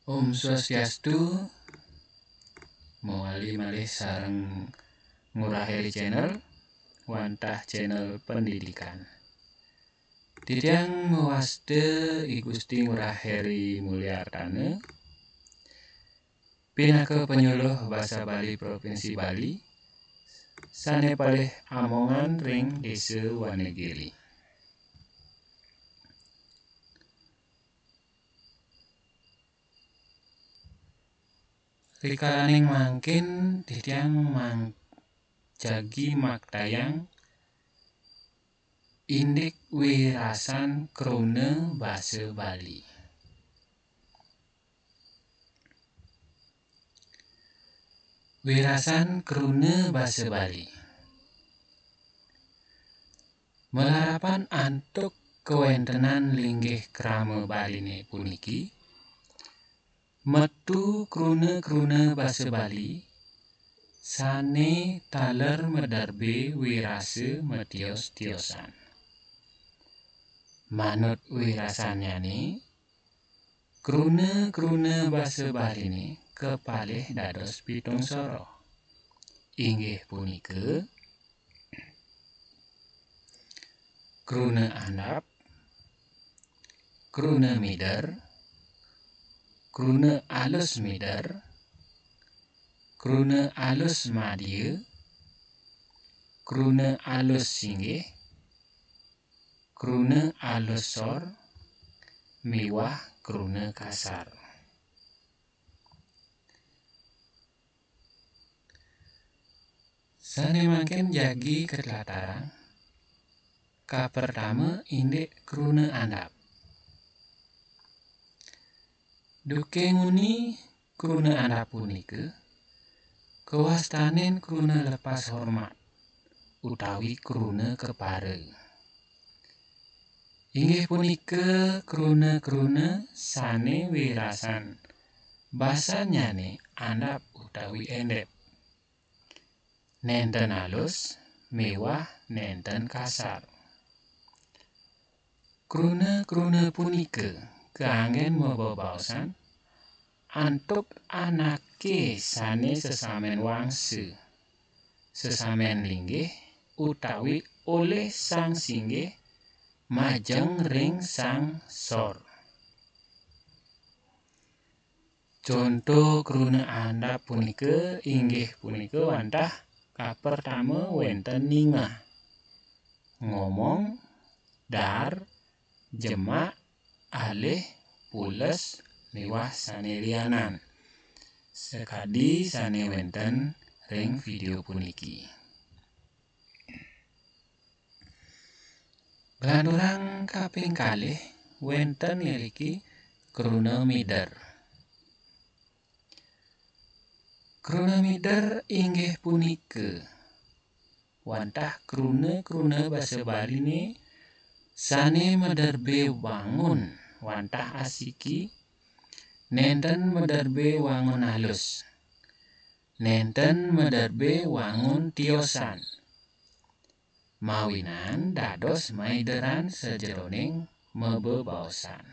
Om Swastiastu, mawali malih sareng Nguraheri channel, wantah channel pendidikan. Tidiang mawaste I Gusti Nguraheri Mulyartana, pinaka penyuluh basa Bali Provinsi Bali, sane palih amongan ring Desa Wanegiri. Rikalaning mangkin tidiang jagi maktayang indik wirasan krona basa Bali. Wirasan krona basa Bali. Melarapan antuk kewontenan linggih krama Baline puniki, metu kruna basa Bali sane taler medarbe wirase metios-tiosan. Manut wirasanyane, kruna basa Baline kepalih dados 7 sora. Inggih punika kruna andap, kruna mider, kruna alus mider, kruna alus madya, kruna alus singgih, kruna alus sor, miwah kruna kasar. Sane mangken jagi ketlatarang, kapertama indik kruna andap. Duke nguni kruna andap punika kewastanen kruna lepas hormat utawi kruna kepare. Inggih punika kruna sane wirasan basanyane andap utawi endep. Nenten alus miwah nenten kasar. Kruna punika keanggen mabebaosan antuk anake sane sesamen wangse, sesamen linggih utawi oleh sang singgih majeng ring sang sor. Conto kruna andap punika inggih punika wantah kapertama wenten ningah, ngomong, dar, jemak, alih, pules, miwah sane lianan. Sekadi sane wenten ring video puniki. Glandurang kaping kalih wenten ngriki kruna mider. Kruna mider inggih punika wantah kruna basa Baline sane medarbe wangun wantah asiki, nenten medarbe wangun halus, nenten medarbe wangun tiosan. Mawinan dados maideran sajeroning mebebaosan.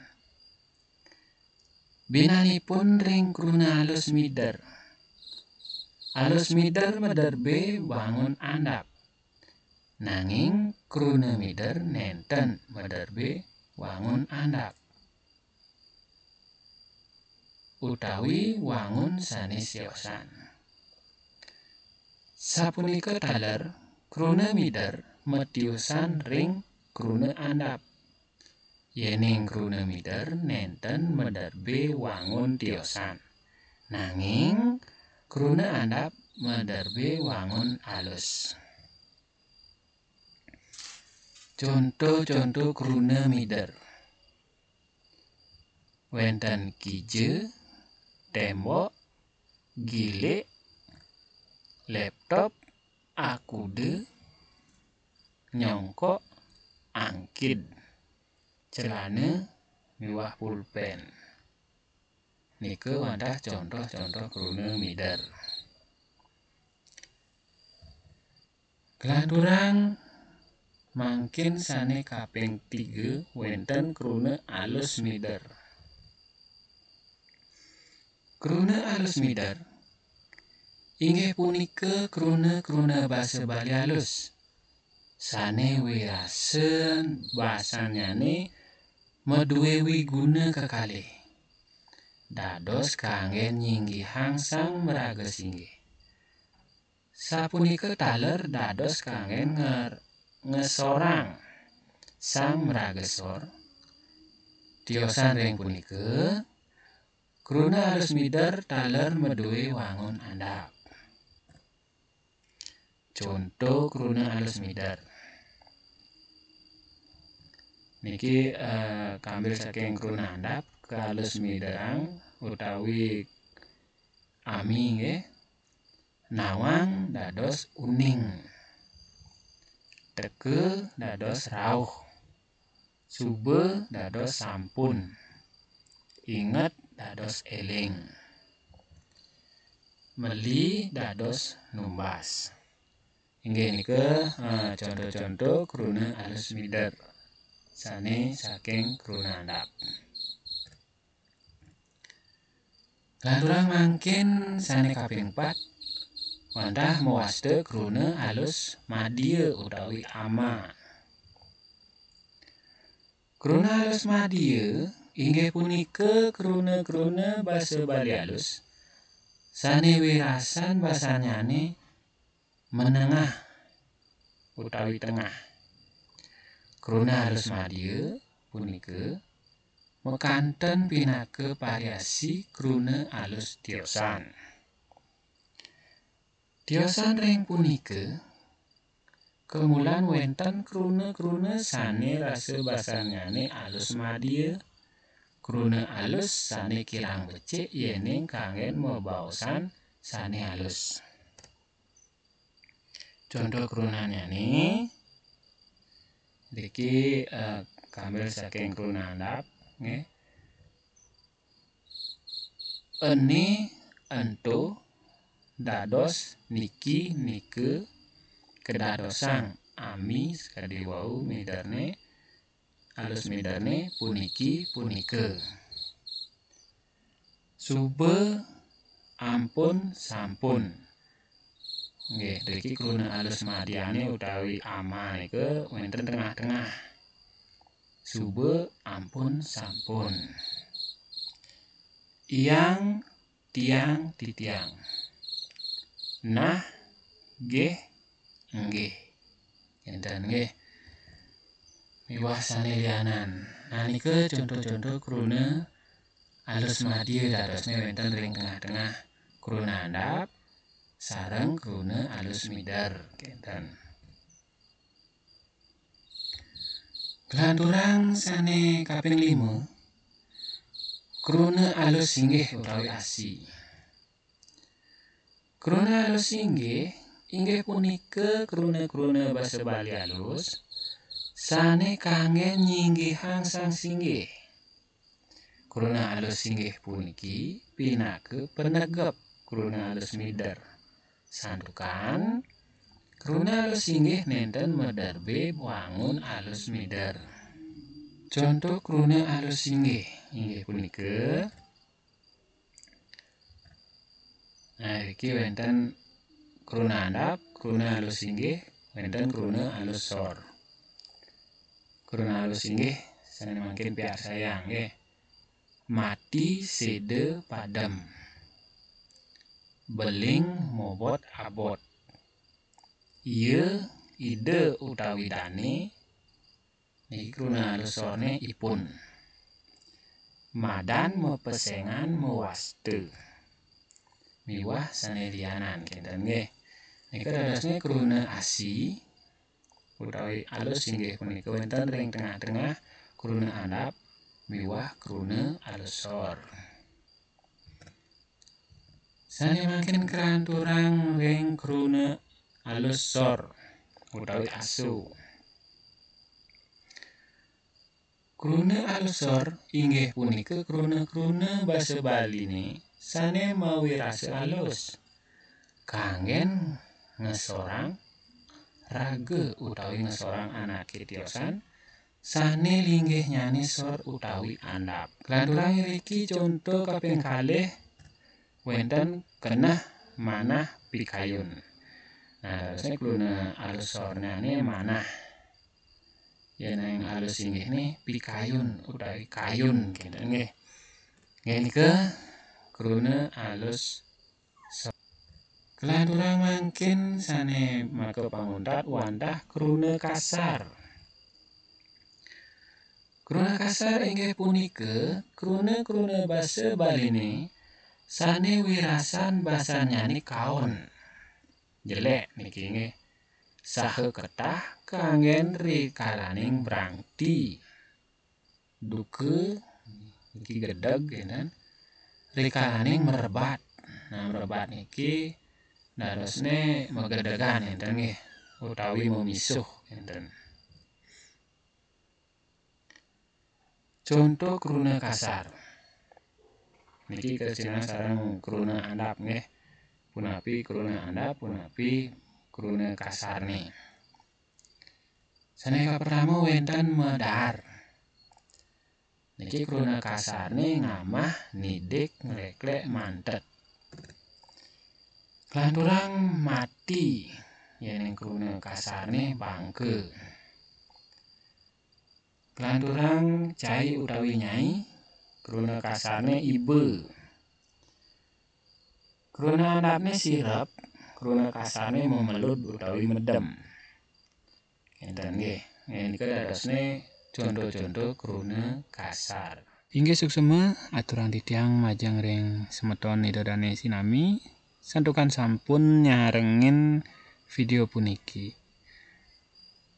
Binanipun ring kruna alus mider. Alus mider medarbe wangun andap. Nanging kruna mider nenten medarbe wangun andap utawi wangun sanes tiosan. Sapunika taler kruna mider metiosan ring kruna andap. Yening kruna mider nenten medarbe wangun tiosan. Nanging kruna andap medarbe wangun alus. Conto kruna mider. Wenten kije, tembok, gilik, laptop, akude, nyongkok, angkid, celana, miwah pulpen. Nika wantah contoh kruna mider. Glandurang mangkin sane kaping 3 wenten kruna alus mider. Kruna alus mider inggih punika kruna basa Bali alus. Sane wirasen basanyane maduwe wiguna kekalih. Dados kangge nyinggihang sang merages inggih. Sapunika taler dados kangge ngesorang sang meragesor. Tiosan ring punika kruna alus mider taler maduwe wangun andhap. Contoh kruna alus mider. Niki kambil saking kruna andhap kalus miderang utawi ami nggih. Nawang dados uning. Teke dados rauh. Sube dados sampun. Inget dados eling. Meli dados numbas. Inggih nika contoh-contoh kruna alus mider. Sane saking kruna andhap. Lanturang mangkin sane kaping 4 wantah mawaste kruna alus madya utawi ama. Kruna alus madya inggih punika kruna basa Bali alus sane wirasan basanyane menengah utawi tengah. Kruna alus madya punika mekanten pinake variasi kruna alus tiosan. Tiosan ring punika kemulan wenten kruna sane rasa basanyane alus madya. Kruna alus sane kirang becik yening kangge mabaosan sane alus. Contoh krunanyane niki kambil saking kruna andhap nggih. Ene ento dados niki nike kedadosang ami sekadi wau miderne alus miderne puniki punika. Sube ampun sampun. Nggih, niki kruna alus madyane utawi ama nika wonten tengah-tengah. Sube ampun sampun. Iyang tiang titiang. Nah nggih nggih. Enten nggih. Miwah sane lianan. Nah nika contoh-contoh kruna alus madya dadosne wonten ring tengah-tengah kruna andhap sareng kruna alus mider kinten. Lanturang sane kaping 5 kruna alus inggih utawi asi. Kruna alus inggih punika kruna basa Bali alus sane kangge nyinggihang sang singgih. Kruna alus inggih puniki pinake penegep kruna alus mider. Santukan kruna alus inggih nenten mederbe wangun alus mider. Contoh kruna alus inggih punika. Nah iki wonten kruna andhap, kruna alus inggih, wonten kruna alus sor. Kruna alus inggih sane mangkin piak sayang nggih. Mati sede padem. Beling mobot abot. Ieu ide utawi dane niki kruna alus sorne ipun. Madan mepesengan mewaste. Miwah sane lianan kinten nggih. Nika dadosne kruna asi utawi alus inggih punika wonten ring tengah-tengah kruna andhap miwah kruna alus sor. Sane mangkin keranturang ring kruna alus sor utawi asu. Kruna alus sor inggih punika kruna basa Baline sane mawirasa alus kanggen ngesorang rage utawi ngesorang anake tiosan sane linggih nyane sor utawi andhap. Lanturang iki contoh kaping kalih wenten kenah manah pikayun. Nah, terusnya kruna alus sornane manah. Yen yang alus inggih nih pikayun utawi kayun kinten nggih. Nggih nika kruna alus. Kelanturang mangkin sane make panguntat wantah kruna kasar. Kruna kasar inggih punika kruna basa Baline sane wirasan basanyane kaon. Jelek niki nggih. Saha ketah kanggen rikalaning brangti. Duke niki gedeg kinten rikalaning merebat. Nah, merebat niki darosne megedegan enten nggih utawi memisuh enten. Contoh kruna kasar. Niki kesina sareng kruna andap nggih. Punapi kruna andap, punapi kruna kasar nih. Saneka pertama wenten medar. Niki kruna kasar nih ngamah, nidik, ngleklek, mantet. Kelanturang mati. Yen kruna kasar nih bangke. Kelanturang cai utawi nyai. Kruna kasar nih ibe. Kruna andapne sirep. Kruna kasar nih memelut utawi medem. Enten nggih. Nika dadosne contoh-contoh kruna kasar. Inggih suksema aturang titiang majang ring semeton idodane sinami. Santukan sampun nyarengin video puniki.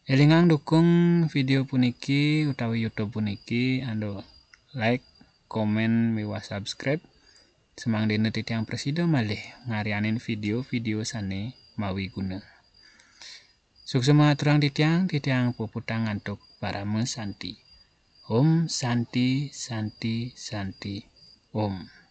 Elingang dukung video puniki utawi YouTube puniki ando like, komen, miwah subscribe. Semang dene titiang presida malih ngarianin video-video sane mawi guna. Suksema aturang titiang puputang ngantuk parame santi. Om Santi Santi Santi Om.